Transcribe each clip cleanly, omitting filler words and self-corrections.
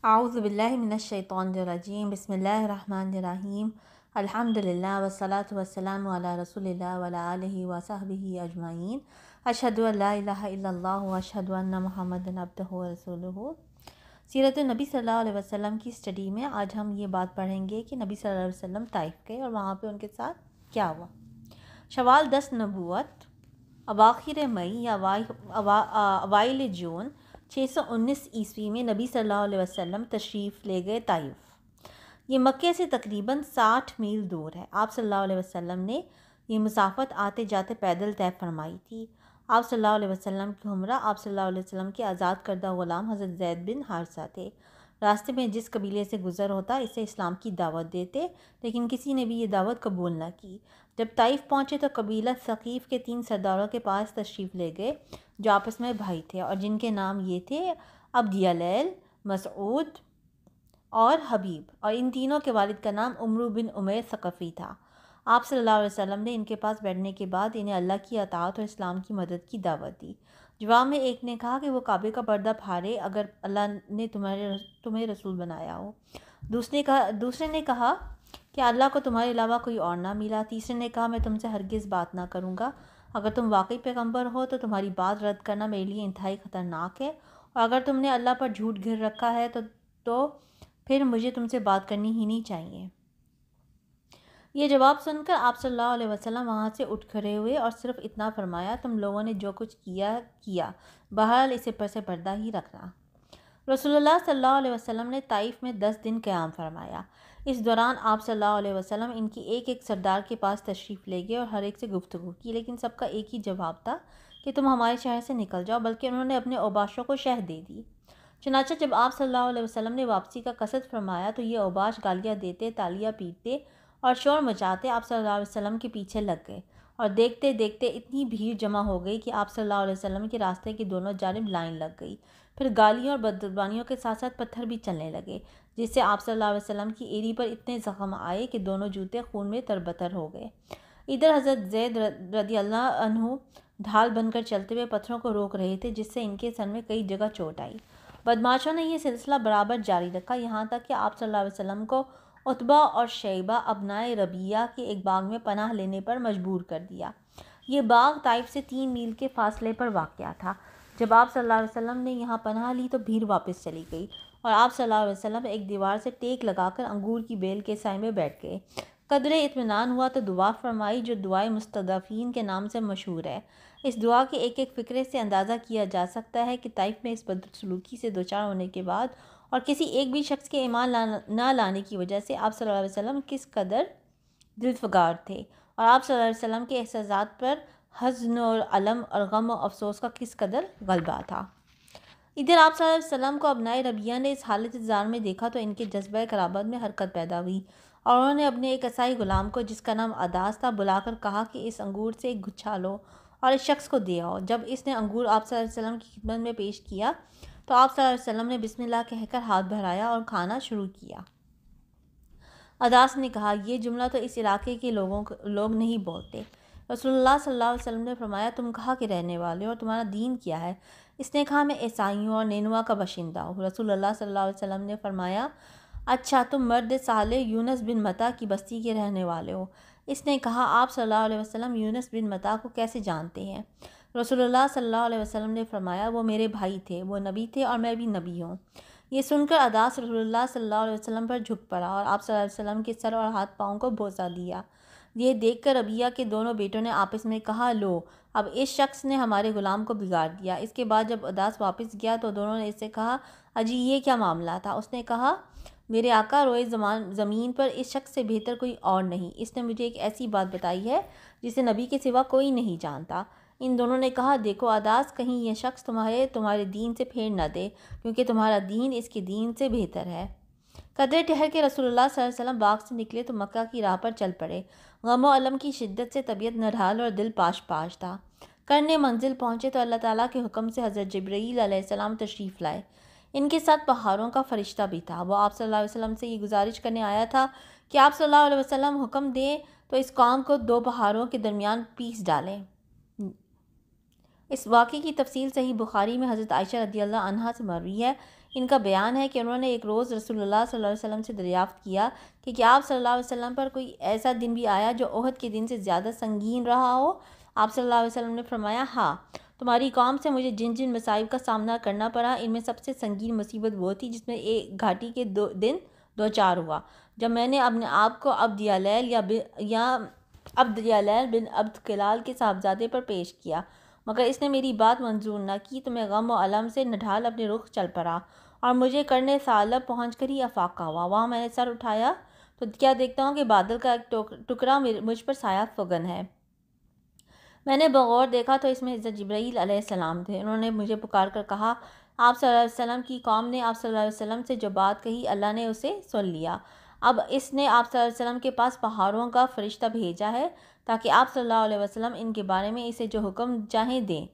اعوذ باللہ من الشیطان الرجیم بسم اللہ الرحمن الرحیم الحمدللہ والصلاة والسلام علی رسول اللہ وعلی آلہ وصحبہ اجمعین اشہد ان لا الہ الا اللہ واشہد ان محمدًا عبدہ ورسولہ۔ سیرت النبی صلی اللہ علیہ وسلم کی اسٹڈی میں آج ہم یہ بات پڑھیں گے کہ نبی صلی اللہ علیہ وسلم طائف گئے اور وہاں پہ ان کے ساتھ کیا ہوا۔ شوال 10 نبوت، اواخر مئی یا اوائل جون 619 عیسوی میں نبی صلی اللہ علیہ وسلم تشریف لے گئے طائف۔ یہ مکے سے تقریباً 60 میل دور ہے۔ آپ صلی اللہ علیہ وسلم نے یہ مسافت آتے جاتے پیدل طے فرمائی تھی۔ آپ صلی اللہ علیہ وسلم کے ہمراہ آپ صلی اللہ علیہ وسلم کے آزاد کردہ غلام حضرت زید بن حارثہ تھے۔ راستے میں جس قبیلے سے گزر ہوتا اسے اسلام کی دعوت دیتے، لیکن کسی نے بھی یہ دعوت قبول نہ کی۔ جب طائف پہنچے تو قبیلہ ثقیف کے 3 سرداروں کے پاس تشریف لے گئے جو آپس میں بھائی تھے اور جن کے نام یہ تھے عبد یلیل، مسعود اور حبیب، اور ان تینوں کے والد کا نام عمرو بن عمیر ثقفی تھا۔ آپ صلی اللہ علیہ وسلم نے ان کے پاس بیٹھنے کے بعد انہیں اللہ کی اطاعت اور اسلام کی مدد کی دعوت دی۔ جواب میں ایک نے کہا کہ وہ کعبے کا پردہ پھاڑے اگر اللہ نے تمہیں رسول بنایا ہو۔ دوسرے نے کہا کہ اللہ کو تمہارے علاوہ کوئی اور نہ ملا۔ تیسرے نے کہا میں تم سے ہرگز بات نہ کروں گا، اگر تم واقعی پیغمبر ہو تو تمہاری بات رد کرنا میرے لیے انتہائی خطرناک ہے، اور اگر تم نے اللہ پر جھوٹ گھر رکھا ہے تو پھر مجھے تم سے بات کرنی ہی نہیں چاہیے۔ یہ جواب سن کر آپ صلی اللہ علیہ وسلم وہاں سے اٹھ کھڑے ہوئے اور صرف اتنا فرمایا تم لوگوں نے جو کچھ کیا بہرحال اسے پر سے پردہ ہی رکھنا۔ رسول اللہ صلی اللہ علیہ وسلم نے طائف میں 10 دن قیام فرمایا۔ اس دوران آپ صلی اللہ علیہ وسلم ان کی ایک سردار کے پاس تشریف لے گئے اور ہر ایک سے گفتگو کی، لیکن سب کا ایک ہی جواب تھا کہ تم ہمارے شہر سے نکل جاؤ، بلکہ انہوں نے اپنے اوباشوں کو شہ دے دی۔ چنانچہ جب آپ صلی اللہ علیہ وسلم نے واپسی کا قصد فرمایا تو یہ اوباش گالیاں دیتے، تالیاں پیٹتے اور شور مچاتے آپ صلی اللہ علیہ وسلم کے پیچھے لگ گئے، اور دیکھتے دیکھتے اتنی بھیڑ جمع ہو گئی کہ آپ صلی اللہ علیہ وسلم کے راستے کی دونوں جانب لائن لگ گئی۔ پھر گالیوں اور بدزبانیوں کے ساتھ ساتھ پتھر بھی چلنے لگے، جس سے آپ صلی اللہ علیہ وسلم کی ایڑی پر اتنے زخم آئے کہ دونوں جوتے خون میں تربتر ہو گئے۔ ادھر حضرت زید رضی اللہ عنہ ڈھال بن کر چلتے ہوئے پتھروں کو روک رہے تھے، جس سے ان کے سر میں کئی جگہ چوٹ آئی۔ بدماشوں نے یہ سلسلہ برابر جاری رکھا، یہاں تک کہ آپ صلی اللہ علیہ وسلم کو عتبہ اور شیبہ ابنائے ربیعہ کے ایک باغ میں پناہ لینے پر مجبور کر دیا۔ یہ باغ طائف سے 3 میل کے فاصلے پر واقع تھا۔ جب آپ صلی اللہ علیہ وسلم نے یہاں پناہ لی تو بھیڑ واپس چلی گئی، اور آپ صلی اللہ علیہ وسلم ایک دیوار سے ٹیک لگا کر انگور کی بیل کے سائے میں بیٹھ گئے۔ قدرے اطمینان ہوا تو دعا فرمائی جو دعائے مستضعفین کے نام سے مشہور ہے۔ اس دعا کے ایک فقرے سے اندازہ کیا جا سکتا ہے کہ طائف میں اس بدسلوکی سے دوچار ہونے کے بعد اور کسی ایک بھی شخص کے ایمان نہ لانے کی وجہ سے آپ صلی اللہ علیہ وسلم کس قدر دلفگار تھے، اور آپ صلی اللہ علیہ وسلم کے احساسات پر حزن اور علم اور غم و افسوس کا کس قدر غلبہ تھا۔ ادھر آپ صلی اللہ علیہ وسلم کو ابنائے ربیعہ نے اس حالت زار میں دیکھا تو ان کے جذبہ قرابت میں حرکت پیدا ہوئی، اور انہوں نے اپنے ایک عیسائی غلام کو جس کا نام عداس تھا بلا کر کہا کہ اس انگور سے ایک گچھا لو اور اس شخص کو دے آؤ۔ جب اس نے انگور آپ صلی اللہ علیہ وسلم کی خدمت میں پیش کیا تو آپ صلی اللہ علیہ وسلم نے بسم اللہ کہہ کر ہاتھ بھرایا اور کھانا شروع کیا۔ عداس نے کہا یہ جملہ تو اس علاقے کے لوگ نہیں بولتے۔ رسول اللہ صلی اللہ علیہ وسلم نے فرمایا تم کہاں کے رہنے والے ہو اور تمہارا دین کیا ہے؟ اس نے کہا میں عیسائیوں اور نینوا کا باشندہ ہوں۔ رسول اللہ صلی اللہ علیہ وسلم نے فرمایا اچھا تم مرد صالح یونس بن متا کی بستی کے رہنے والے ہو؟ اس نے کہا آپ صلی اللہ علیہ وسلم یونس بن متا کو کیسے جانتے ہیں؟ رسول اللہ صلی اللہ علیہ وسلم نے فرمایا وہ میرے بھائی تھے، وہ نبی تھے اور میں بھی نبی ہوں۔ یہ سن کر عداس رسول اللہ صلی اللہ علیہ وسلم پر جھک پڑا اور آپ صلی اللہ علیہ وسلم کے سر اور ہاتھ پاؤں کو بوسہ دیا۔ یہ دیکھ کر ربیعہ کے دونوں بیٹوں نے آپس میں کہا لو اب اس شخص نے ہمارے غلام کو بگاڑ دیا۔ اس کے بعد جب عداس واپس گیا تو دونوں نے اس سے کہا اجی یہ کیا معاملہ تھا؟ اس نے کہا میرے آقا روئے زمین پر اس شخص سے بہتر کوئی اور نہیں، اس نے مجھے ایک ایسی بات بتائی ہے جسے نبی کے سوا کوئی نہیں جانتا۔ ان دونوں نے کہا دیکھو عداس کہیں یہ شخص تمہارے دین سے پھیر نہ دے، کیونکہ تمہارا دین اس کے دین سے بہتر ہے۔ قدرے ٹہر کے رسول اللہ صلی اللہ علیہ وسلم باغ سے نکلے تو مکہ کی راہ پر چل پڑے۔ غم و علم کی شدت سے طبیعت نڈھال اور دل پاش پاش تھا۔ کرنے منزل پہنچے تو اللہ تعالیٰ کے حکم سے حضرت جبرائیل علیہ السلام تشریف لائے۔ ان کے ساتھ پہاڑوں کا فرشتہ بھی تھا۔ وہ آپ صلی اللہ علیہ وسلم سے یہ گزارش کرنے آیا تھا کہ آپ صلی اللہ علیہ وسلم حکم دیں تو اس قوم کو 2 پہاڑوں کے درمیان پیس ڈالیں۔ اس واقعے کی تفصیل صحیح بخاری میں حضرت عائشہ رضی اللہ عنہا سے مروی ہے۔ ان کا بیان ہے کہ انہوں نے ایک روز رسول اللہ صلی اللہ علیہ وسلم سے دریافت کیا کہ کیا آپ صلی اللہ علیہ وسلم پر کوئی ایسا دن بھی آیا جو احد کے دن سے زیادہ سنگین رہا ہو؟ آپ صلی اللہ علیہ وسلم نے فرمایا ہاں، تمہاری قوم سے مجھے جن جن مصائب کا سامنا کرنا پڑا ان میں سب سے سنگین مصیبت وہ تھی جس میں ایک گھاٹی کے دن دو چار ہوا، جب میں نے اپنے آپ کو عبد یالیل بن عبد کلال کے صاحبزادے پر پیش کیا، مگر اس نے میری بات منظور نہ کی تو میں غم و علم سے نڈھال اپنے رخ چل پڑا اور مجھے کرنے ثعلب پہنچ کر ہی افاقہ ہوا۔ وہاں میں نے سر اٹھایا تو کیا دیکھتا ہوں کہ بادل کا ایک ٹکڑا مجھ پر سایہ فگن ہے۔ میں نے بغور دیکھا تو اس میں حضرت جبرائیل علیہ السلام تھے۔ انہوں نے مجھے پکار کر کہا، آپ صلی اللہ علیہ وسلم کی قوم نے آپ صلی اللہ علیہ وسلم سے جو بات کہی اللہ نے اسے سن لیا، اب اس نے آپ صلی اللہ علیہ وسلم کے پاس پہاڑوں کا فرشتہ بھیجا ہے تاکہ آپ صلی اللہ علیہ وسلم ان کے بارے میں اسے جو حکم چاہیں دیں۔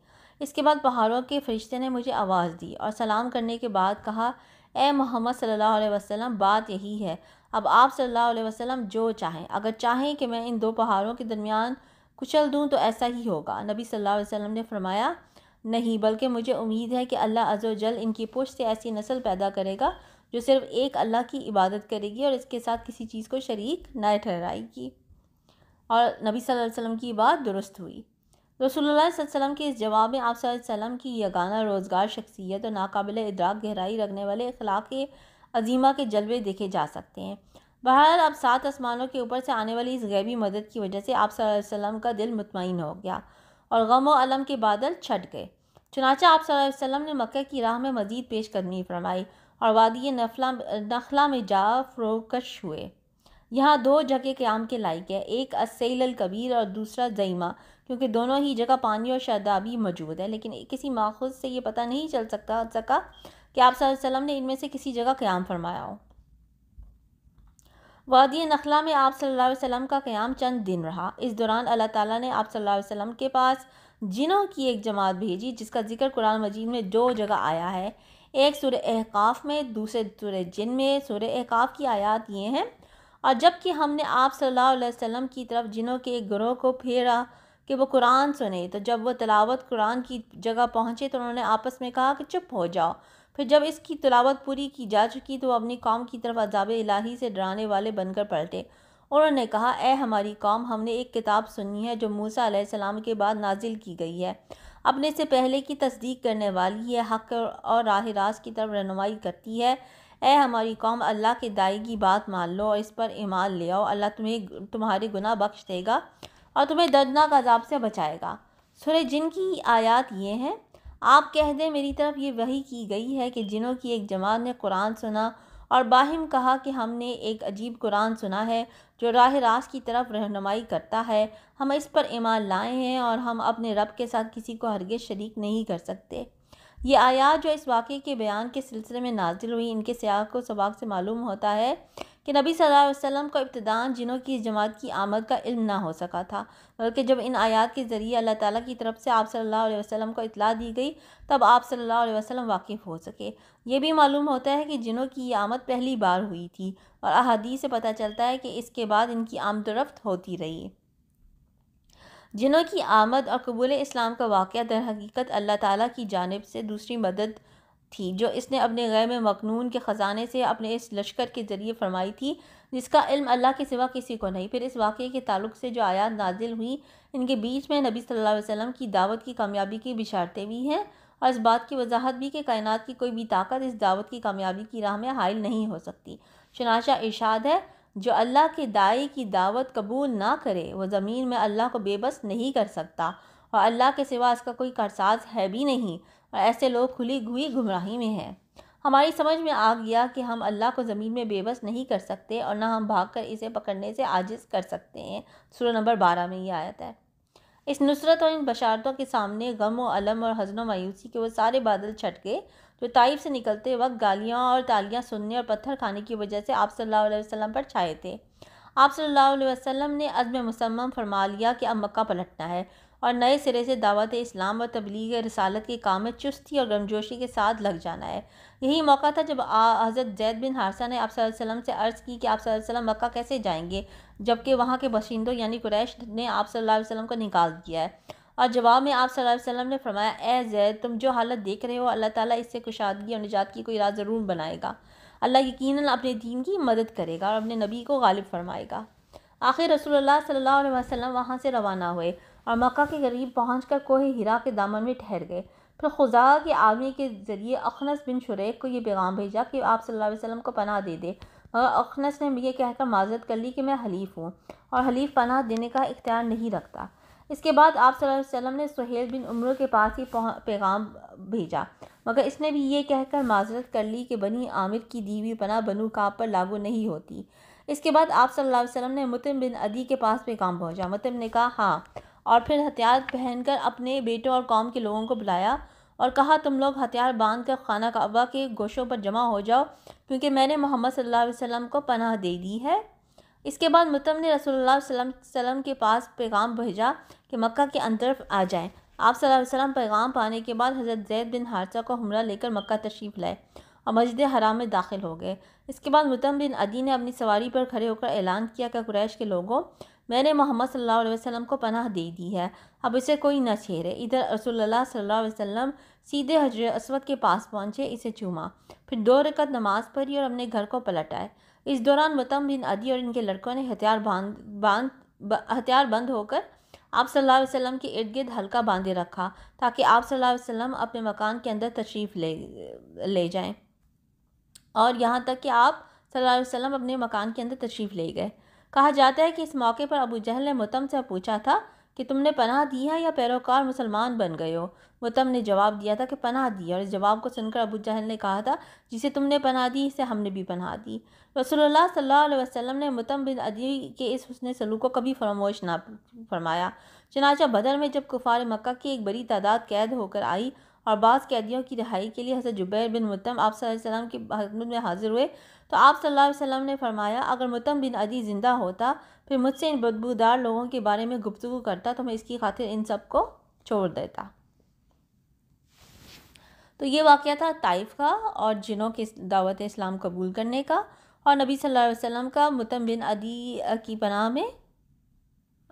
اس کے بعد پہاڑوں کے فرشتے نے مجھے آواز دی اور سلام کرنے کے بعد کہا، اے محمد صلی اللہ علیہ وسلم، بات یہی ہے، اب آپ صلی اللہ علیہ وسلم جو چاہیں، اگر چاہیں کہ میں ان دو پہاڑوں کے درمیان کچل دوں تو ایسا ہی ہوگا۔ نبی صلی اللہ علیہ وسلم نے فرمایا، نہیں، بلکہ مجھے امید ہے کہ اللہ عز و جل ان کی پشت سے ایسی نسل پیدا کرے گا جو صرف ایک اللہ کی عبادت کرے گی اور اس کے ساتھ کسی چیز کو شریک نہ ٹھہرائے گی۔ اور نبی صلی اللہ علیہ وسلم کی بات درست ہوئی۔ رسول اللہ صلی اللہ علیہ وسلم کے اس جواب میں آپ صلی اللہ علیہ وسلم کی یگانہ روزگار شخصیت اور ناقابل ادراک گہرائی رکھنے والے اخلاق عظیمہ کے جلوے دیکھے جا سکتے ہیں۔ بہرحال اب 7 آسمانوں کے اوپر سے آنے والی اس غیبی مدد کی وجہ سے آپ صلی اللہ علیہ وسلم کا دل مطمئن ہو گیا اور غم و علم کے بادل چھٹ گئے۔ چنانچہ آپ صلی اللہ علیہ وسلم نے مکہ کی راہ میں مزید پیش قدمی فرمائی اور وادی نخلا میں جا فروکش ہوئے۔ یہاں 2 جگہ قیام کے لائق ہے، ایک السیل الکبیر اور دوسرا زیمہ، کیونکہ دونوں ہی جگہ پانی اور شادابی موجود ہے، لیکن کسی ماخذ سے یہ پتہ نہیں چل سکا کہ آپ صلی اللہ علیہ وسلم نے ان میں سے کسی جگہ قیام فرمایا ہو۔ وادی نخلا میں آپ صلی اللہ علیہ وسلم کا قیام چند دن رہا۔ اس دوران اللہ تعالیٰ نے آپ صلی اللہ علیہ وسلم کے پاس جنوں کی ایک جماعت بھیجی جس کا ذکر قرآن مجید میں 2 جگہ آیا ہے، ایک سورہ احقاف میں، دوسرے سورہ جن میں۔ سورہ احقاف کی آیات یہ ہیں، اور جب کہ ہم نے آپ صلی اللہ علیہ وسلم کی طرف جنوں کے ایک گروہ کو پھیرا کہ وہ قرآن سنے، تو جب وہ تلاوت قرآن کی جگہ پہنچے تو انہوں نے آپس میں کہا کہ چپ ہو جاؤ۔ پھر جب اس کی تلاوت پوری کی جا چکی تو وہ اپنی قوم کی طرف عذاب الہی سے ڈرانے والے بن کر پلٹے۔ انہوں نے کہا، اے ہماری قوم، ہم نے ایک کتاب سنی ہے جو موسیٰ علیہ السلام کے بعد نازل کی گئی ہے، اپنے سے پہلے کی تصدیق کرنے والی ہے، حق اور راہ راست کی طرف رہنمائی کرتی ہے۔ اے ہماری قوم، اللہ کے داعی کی بات مان لو اور اس پر ایمان لے آؤ، اللہ تمہارے گناہ بخش دے گا اور تمہیں دردناک عذاب سے بچائے گا۔ سورہ جن کی آیات یہ ہیں، آپ کہہ دیں میری طرف یہ وحی کی گئی ہے کہ جنوں کی ایک جماعت نے قرآن سنا اور باہم کہا کہ ہم نے ایک عجیب قرآن سنا ہے جو راہ راست کی طرف رہنمائی کرتا ہے، ہم اس پر ایمان لائے ہیں اور ہم اپنے رب کے ساتھ کسی کو ہرگز شریک نہیں کر سکتے۔ یہ آیات جو اس واقعے کے بیان کے سلسلے میں نازل ہوئی، ان کے سیاق و سباق سے معلوم ہوتا ہے کہ نبی صلی اللہ علیہ وسلم کو ابتداءً جنوں کی اس جماعت کی آمد کا علم نہ ہو سکا تھا، بلکہ جب ان آیات کے ذریعے اللہ تعالیٰ کی طرف سے آپ صلی اللہ علیہ وسلم کو اطلاع دی گئی تب آپ صلی اللہ علیہ وسلم واقف ہو سکے۔ یہ بھی معلوم ہوتا ہے کہ جنوں کی یہ آمد پہلی بار ہوئی تھی، اور احادیث سے پتہ چلتا ہے کہ اس کے بعد ان کی آمد و رفت ہوتی رہی۔ جنوں کی آمد اور قبول اسلام کا واقعہ در حقیقت اللہ تعالیٰ کی جانب سے دوسری مدد تھی جو اس نے اپنے غیب مکنون کے خزانے سے اپنے اس لشکر کے ذریعے فرمائی تھی جس کا علم اللہ کے سوا کسی کو نہیں۔ پھر اس واقعے کے تعلق سے جو آیات نازل ہوئی ان کے بیچ میں نبی صلی اللہ علیہ وسلم کی دعوت کی کامیابی کی بشارتیں بھی ہیں اور اس بات کی وضاحت بھی کہ کائنات کی کوئی بھی طاقت اس دعوت کی کامیابی کی راہ میں حائل نہیں ہو سکتی۔ چنانچہ ارشاد ہے، جو اللہ کے داعی کی دعوت قبول نہ کرے وہ زمین میں اللہ کو بے بس نہیں کر سکتا اور اللہ کے سوا اس کا کوئی کارساز ہے بھی نہیں، اور ایسے لوگ کھلی ہوئی گمراہی میں ہیں۔ ہماری سمجھ میں آ گیا کہ ہم اللہ کو زمین میں بے بس نہیں کر سکتے اور نہ ہم بھاگ کر اسے پکڑنے سے عاجز کر سکتے ہیں۔ سورہ نمبر 12 میں یہ آیت ہے۔ اس نصرت اور ان بشارتوں کے سامنے غم و علم اور حزن و مایوسی کے وہ سارے بادل چھٹ گئے جو طائف سے نکلتے وقت گالیاں اور تالیاں سننے اور پتھر کھانے کی وجہ سے آپ صلی اللہ علیہ وسلم پر چھائے تھے۔ آپ صلی اللہ علیہ وسلم نے عزم مصمم فرما لیا کہ اب مکہ پلٹنا ہے اور نئے سرے سے دعوت اسلام اور تبلیغ رسالت کے کام میں چستی اور گرمجوشی کے ساتھ لگ جانا ہے۔ یہی موقع تھا جب حضرت زید بن حارثہ نے آپ صلی اللہ علیہ وسلم سے عرض کی کہ آپ صلی اللہ علیہ وسلم مکہ کیسے جائیں گے جبکہ وہاں کے باشندوں یعنی قریش نے آپ صلی اللہ علیہ وسلم کو نکال دیا ہے۔ اور جواب میں آپ صلی اللہ علیہ وسلم نے فرمایا اے زید تم جو حالت دیکھ رہے ہو اللہ تعالیٰ اس سے کشادگی اور نجات کی کوئی راہ ضرور بنائے گا۔ اللہ یقیناً اپنے دین کی مدد کرے گا اور اپنے نبی کو غالب فرمائے گا۔ آخر رسول اللہ صلی اللہ علیہ وسلم وہاں سے روانہ ہوئے اور مکہ کے قریب پہنچ کر کوہ ہرا کے دامن میں ٹھہر گئے۔ پھر خزاعہ کے آدمی کے ذریعے اخنس بن شریک کو یہ پیغام بھیجا کہ آپ صلی اللہ علیہ وسلم کو پناہ دے دے، مگر اخنس نے یہ کہہ کر معذرت کر لی کہ میں حلیف ہوں اور حلیف پناہ دینے کا اختیار نہیں رکھتا۔ اس کے بعد آپ صلی اللہ علیہ وسلم نے سہیل بن عمرو کے پاس ہی پیغام بھیجا، مگر اس نے بھی یہ کہہ کر معذرت کر لی کہ بنی عامر کی دی ہوئی پناہ بنو کعب پر لاگو نہیں ہوتی۔ اس کے بعد آپ صلی اللہ علیہ وسلم نے مطعم بن عدی کے پاس پیغام بھیجا۔ مطعم نے کہا ہاں، اور پھر ہتھیار پہن کر اپنے بیٹوں اور قوم کے لوگوں کو بلایا اور کہا تم لوگ ہتھیار باندھ کر خانہ کعبہ کے گوشوں پر جمع ہو جاؤ کیونکہ میں نے محمد صلی اللہ علیہ وسلم کو پناہ دے دی ہے۔ اس کے بعد مطعم نے رسول اللہ صلی اللہ علیہ وسلم کے پاس پیغام بھیجا کہ مکہ کے اندر آ جائیں۔ آپ صلی اللہ علیہ وسلم پیغام پانے کے بعد حضرت زید بن حارثہ کو ہمراہ لے کر مکہ تشریف لائے اور مسجد حرام میں داخل ہو گئے۔ اس کے بعد مطعم بن عدی نے اپنی سواری پر کھڑے ہو کر اعلان کیا کہ قریش کے لوگوں، میں نے محمد صلی اللہ علیہ وسلم کو پناہ دے دی ہے، اب اسے کوئی نہ چھیڑے۔ ادھر رسول اللہ صلی اللہ علیہ وسلم سیدھے حجر اسود کے پاس پہنچے، اسے چوما، پھر 2 رکعت نماز پڑھی اور اپنے گھر کو پلٹ آئے۔ اس دوران مطعم بن عدی اور ان کے لڑکوں نے ہتھیار بند ہو کر آپ صلی اللہ علیہ وسلم کے ارد گرد حلقہ باندھے رکھا تاکہ آپ صلی اللہ علیہ وسلم اپنے مکان کے اندر تشریف لے جائیں، اور یہاں تک کہ آپ صلی اللہ علیہ وسلم اپنے مکان کے اندر تشریف لے گئے۔ کہا جاتا ہے کہ اس موقع پر ابو جہل نے مطعم سے پوچھا تھا کہ تم نے پناہ دی ہے یا پیروکار مسلمان بن گئے ہو؟ مطعم نے جواب دیا تھا کہ پناہ دی، اور اس جواب کو سن کر ابو جہل نے کہا تھا جسے تم نے پناہ دی اسے ہم نے بھی پناہ دی۔ رسول اللہ صلی اللہ علیہ وسلم نے مطعم بن عدی کے اس حسن سلوک کو کبھی فراموش نہ فرمایا۔ چنانچہ بدر میں جب کفار مکہ کی ایک بڑی تعداد قید ہو کر آئی اور بعض قیدیوں کی رہائی کے لیے حضرت جبیر بن مطعم آپ صلی اللہ علیہ وسلم کی خدمت میں حاضر ہوئے تو آپ صلی اللہ علیہ وسلم نے فرمایا اگر مطعم بن عدی زندہ ہوتا پھر مجھ سے ان بدبودار لوگوں کے بارے میں گفتگو کرتا تو میں اس کی خاطر ان سب کو چھوڑ دیتا۔ تو یہ واقعہ تھا طائف کا اور جنوں کی دعوت اسلام قبول کرنے کا، اور نبی صلی اللہ علیہ وسلم کا مطعم بن عدی کی پناہ میں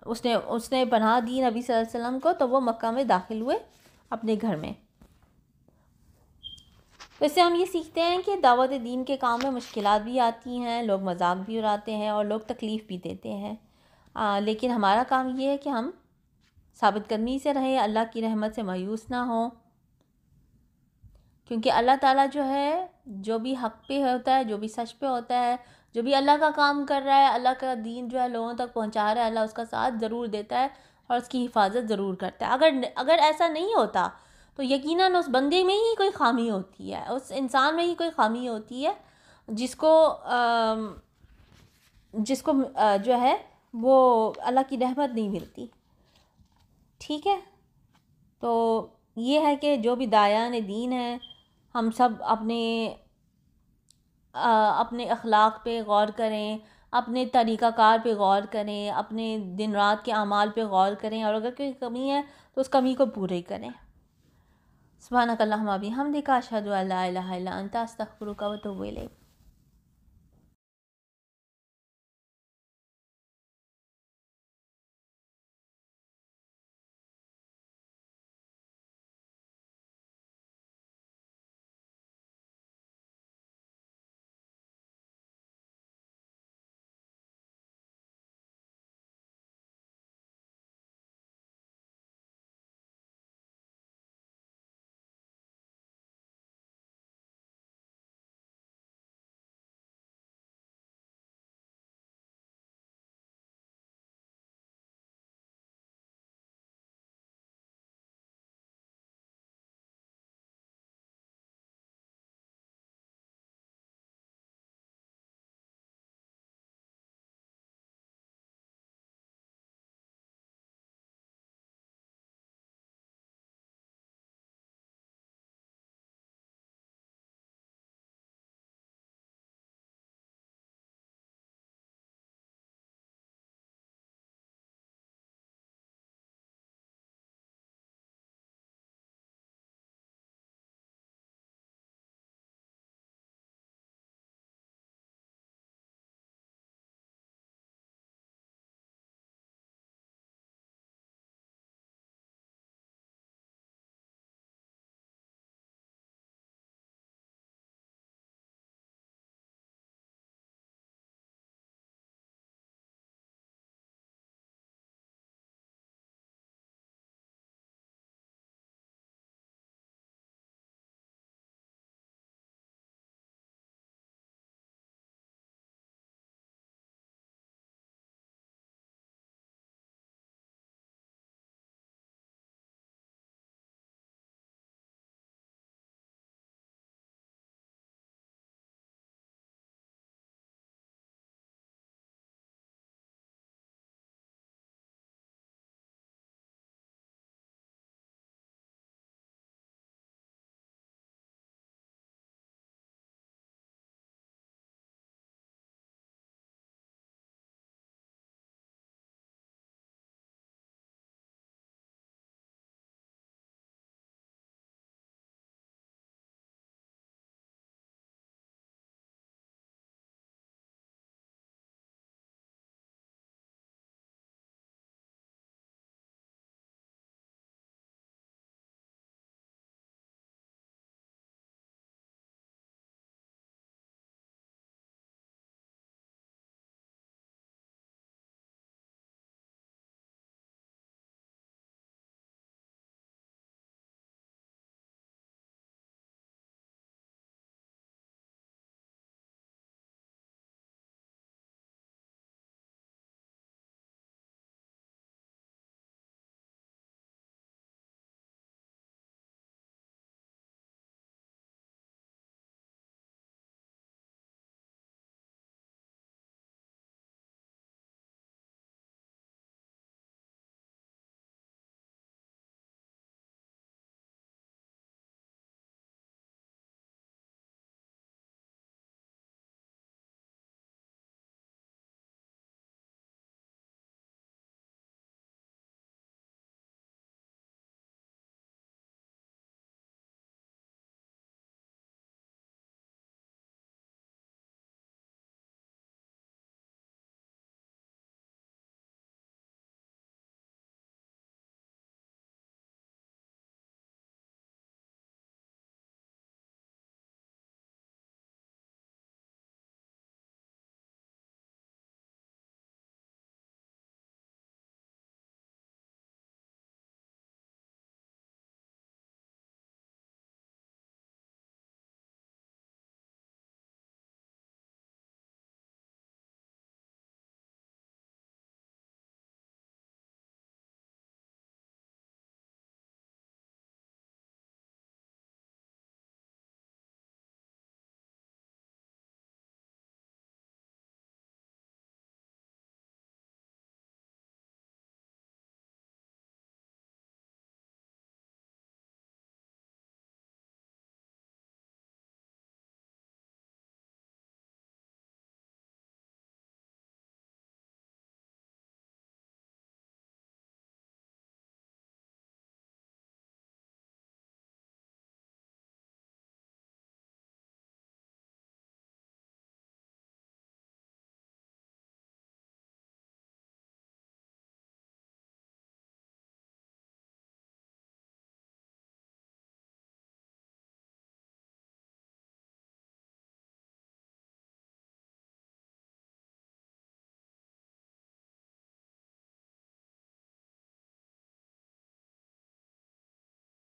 اس نے پناہ دی نبی صلی اللہ علیہ وسلم کو، تو وہ مکہ میں داخل ہوئے اپنے گھر میں۔ تو اس سے ہم یہ سیکھتے ہیں کہ دعوت دین کے کام میں مشکلات بھی آتی ہیں، لوگ مذاق بھی اڑاتے ہیں اور لوگ تکلیف بھی دیتے ہیں، لیکن ہمارا کام یہ ہے کہ ہم ثابت قدمی سے رہیں، اللہ کی رحمت سے مایوس نہ ہوں، کیونکہ اللہ تعالیٰ جو ہے جو بھی حق پہ ہوتا ہے، جو بھی سچ پہ ہوتا ہے، جو بھی اللہ کا کام کر رہا ہے، اللہ کا دین جو ہے لوگوں تک پہنچا رہا ہے، اللہ اس کا ساتھ ضرور دیتا ہے اور اس کی حفاظت ضرور کرتا ہے۔ اگر ایسا نہیں ہوتا تو یقیناً اس بندے میں ہی کوئی خامی ہوتی ہے، اس انسان میں ہی کوئی خامی ہوتی ہے جس کو جو ہے وہ اللہ کی رحمت نہیں ملتی۔ ٹھیک ہے، تو یہ ہے کہ جو بھی داعیان دین ہیں ہم سب اپنے اخلاق پہ غور کریں، اپنے طریقہ کار پہ غور کریں، اپنے دن رات کے اعمال پہ غور کریں، اور اگر کوئی کمی ہے تو اس کمی کو پورے کریں۔ سبحانک اللہم و بحمدک، اشہد ان لا الہ الا انت، استغفرک و اتوب الیک۔